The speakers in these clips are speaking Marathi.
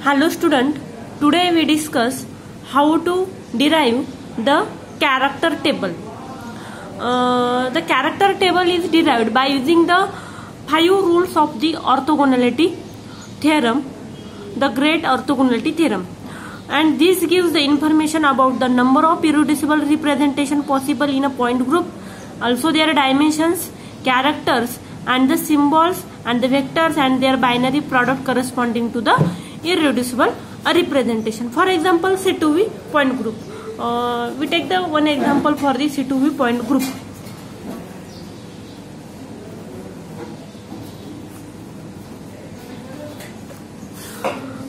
Hello student, today we discuss how to derive the character table. The character table is derived by using the 5 rules of the orthogonality theorem, the great orthogonality theorem, and this gives the information about the number of irreducible representation possible in a point group, also their dimensions, characters and the symbols and the vectors and their binary product corresponding to the irreducible representation. For example, C2V point group. We take the one example for the C2V point group.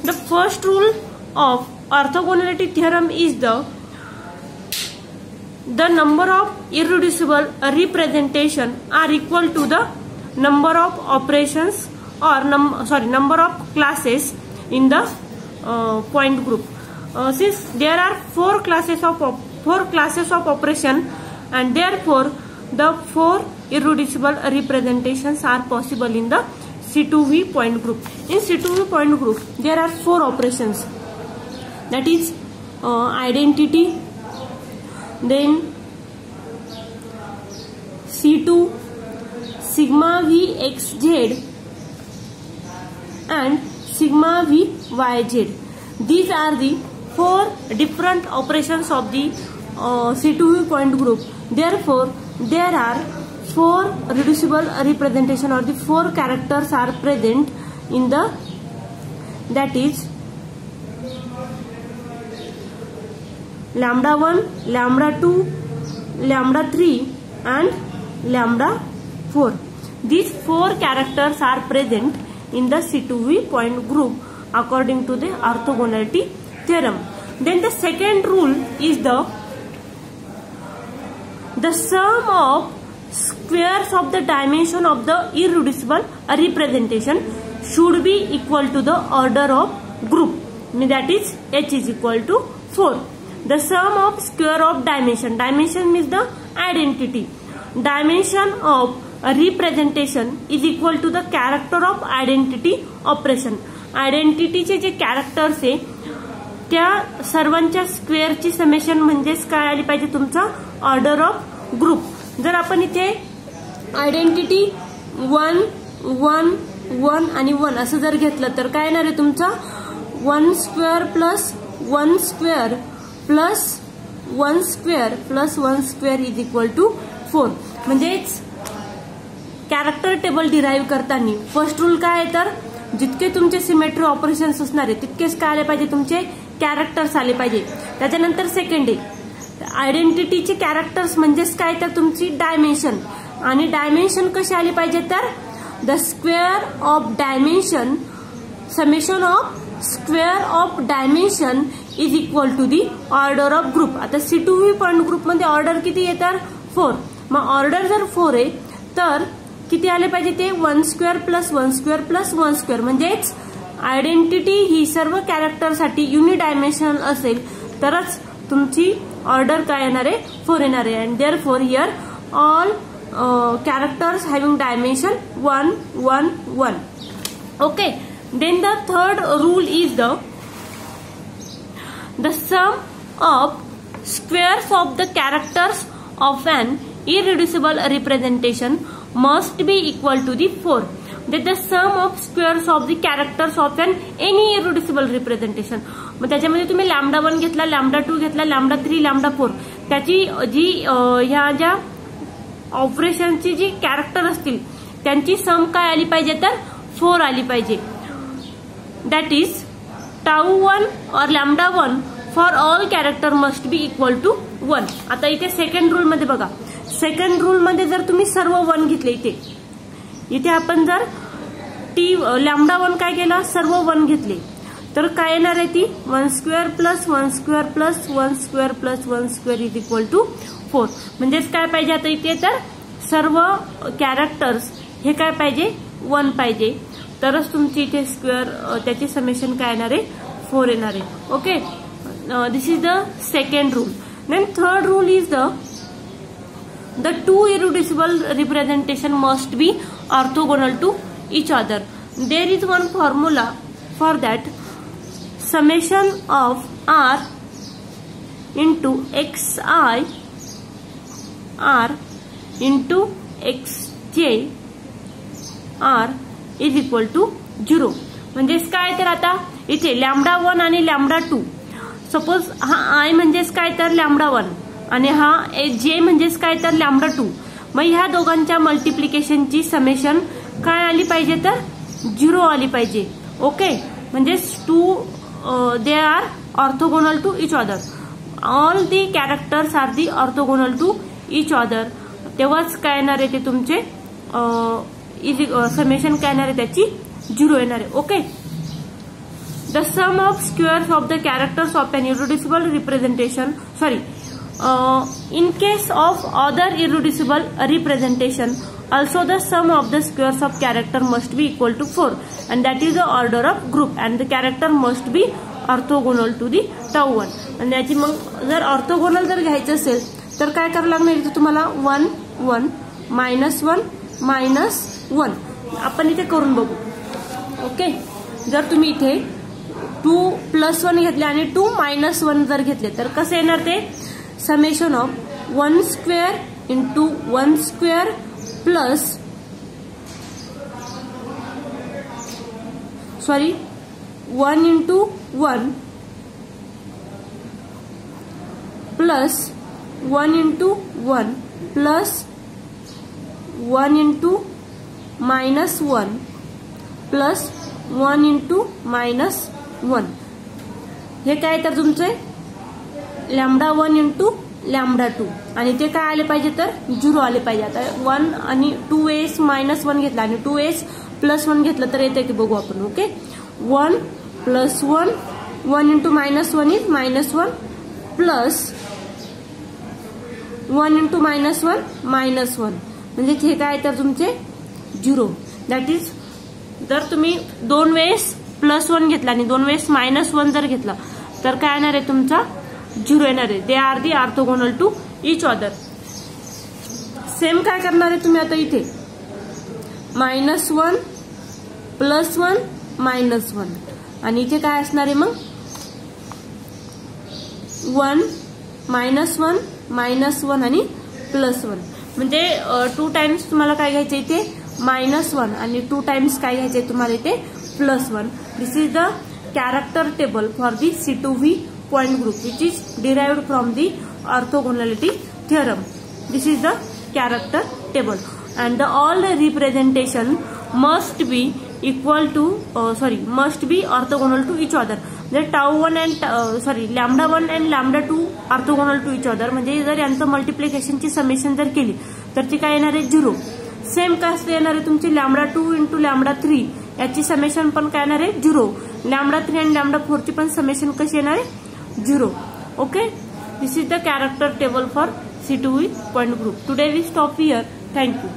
The first rule of orthogonality theorem is the number of irreducible representation are equal to the number of operations or number of classes in the point group. Since there are four classes of operation, and therefore the 4 irreducible representations are possible in the C2V point group. In C2V point group there are 4 operations, that is identity, then C2, sigma V xz and sigma V yz. These are the 4 different operations of the C2V point group. Therefore, there are 4 reducible representation or the 4 characters are present in the, that is lambda 1, lambda 2, lambda 3 and lambda 4. These 4 characters are present in the C2V point group according to the orthogonality theorem. Then the second rule is the sum of squares of the dimension of the irreducible representation should be equal to the order of group, that is H is equal to 4. The sum of square of dimension means the identity. Dimension of representation is equal to the character of identity operation. Identity चे जे कॅरेक्टर्स आहे त्या सर्वांच्या स्क्वेअरची समेशन म्हणजेच काय आली पाहिजे तुमचा ऑर्डर ऑफ ग्रुप. जर आपण इथे आयडेंटिटी 1 1 1 आणि 1 असं जर घेतलं तर काय येणार आहे तुमचा 1 square plus 1 square plus 1 square plus 1 square is equal to 4. म्हणजेच कॅरेक्टर टेबल डिराईव्ह करताना फर्स्ट रूल काय आहे तर जितके तुमचे सिमेट्री ऑपरेशन्स असणार आहे तितकेच काय आले पाहिजे तुमचे कॅरेक्टर्स आले पाहिजे. त्याच्यानंतर सेकंड आहे आयडेंटिटीचे कॅरेक्टर्स म्हणजेच काय तर तुमची डायमेन्शन, आणि डायमेन्शन कशी आली पाहिजे तर the square of dimension summation of square of dimension is equal to the order of group. आता C2V पॉइंट ग्रुप मध्ये ऑर्डर किती आहे तर 4. मग ऑर्डर जर 4 आहे तर किती आले पाहिजे ते 1 square plus 1 square plus 1 square. म्हणजेच आयडेंटिटी ही सर्व कॅरेक्टरसाठी युनिडायमेन्शनल असेल तरच तुमची ऑर्डर काय येणार आहे 4 येणार आहे. And therefore here all characters having dimension 1 1 1. Okay. Then the third rule is the sum of squares of the characters of an irreducible representation must be equal to the 4. That the sum of squares of the characters of an any irreducible representation. मग त्याच्यामध्ये तुम्ही लॅम्डा 1 घेतला, लॅम्डा 2 घेतला, लॅम्डा 3, लॅम्डा 4 त्याची जी ह्या ज्या ऑपरेशनची जी कॅरेक्टर असतील त्यांची सम काय आली पाहिजे तर 4 आली पाहिजे. दॅट इज टाऊ 1 और lambda 1 for all character must be equal to 1. आता इथे सेकंड रूल मध्ये बघा, सेकंड रूल मध्ये जर तुम्ही सर्व 1 घेतले इथे आपण जर लॅम्डा 1 काय केला सर्व 1 घेतले तर काय येणार आहे ती 1 square plus 1 square plus 1 square plus 1 square is equal to 4. म्हणजेच काय पाहिजे आता इथे तर सर्व कॅरेक्टर्स हे काय पाहिजे 1 पाहिजे तरच तुमची इथे स्क्वेअर त्याची समेशन काय येणार आहे 4 येणार आहे. Okay. This is the second rule. Then third rule is the two irreducible representation must be orthogonal to each other. There is one formula for that. summation of r into xi r into xj r is equal to 0. म्हणजेच काय तर आता इथे लॅम्बडा 1 आणि लॅम्बडा 2, सपोज हा आय म्हणजेच काय तर लॅम्बडा 1 आणि हा जे म्हणजेच काय तर लॅम्बडा 2. मग ह्या दोघांच्या मल्टिप्लिकेशनची समेशन काय आली पाहिजे तर 0 आली पाहिजे. ओके, म्हणजे 2 they are orthogonal to each other. All the characters are the orthogonal to each other. तेव्हाच काय येणार आहे ते तुमचे समेशन काय येणार आहे त्याची 0 येणार आहे. Okay, the sum of squares of the characters of an irreducible representation in case of other irreducible representation also the sum of the squares of character must be equal to 4 and that is the order of group and the character must be orthogonal to the tau 1. आणि याची मग जर ऑर्थोगोनल जर घ्यायचं असेल तर काय करावं लागणार इथे तुम्हाला 1 1 -1 -1 आपण इथे करून बघू. ओके, जर तुम्ही इथे 2 + 1 घेतले आणि 2 - 1 जर घेतले तर कसं येणार ते summation of 1 square into 1 square plus 1 into 1 plus 1 into 1 plus 1 into -1 plus 1 into -1. हे काय तर तुमचे लॅम्बडा 1 इंटू लॅम्बडा 2 आणि ते काय आले पाहिजे तर 0 आले पाहिजे. आता 1 आणि 2s -1 घेतला आणि 2s +1 घेतलं तर येते की बघू आपण. Okay, 1 + 1 1 into -1 is -1 plus 1 into -1 -1 म्हणजे हे काय तर तुमचे 0. दॅट इज जर तुम्ही 2 वेळेस +1 घेतला आणि 2 वेळेस -1 जर घेतला तर काय येणार आहे तुमचा 0 येणार आहे. They are the orthogonal to each other. Same काय करणार आहे तुम्ही आता इथे -1 +1 -1 आणि इथे काय असणार आहे मग 1 -1 -1 आणि +1 म्हणजे 2 टाइम्स तुम्हाला काय घ्यायचं इथे -1 आणि 2 टाइम्स काय घ्यायचे तुम्हाला इथे +1. This is the character table for the C2V point group which is derived from the orthogonality theorem. This is the character table and the all the representation must be equal to must be orthogonal to each other. The tau 1 and lambda 1 and lambda 2 orthogonal to each other म्हणजे जर यांचं मल्टिप्लिकेशनची समेशन जर केली तर ती काय येणार आहे 0. सेम काय येणार आहे तुमची लॅम्बडा 2 इंटू लॅम्बडा 3 याची समेशन पण काय येणार आहे 0. लॅम्बडा 3 आणि लॅम्बडा 4 ची पण समेशन कशी येणार आहे 0. Okay, this is the character table for C2V point group. Today we stop here. Thank you.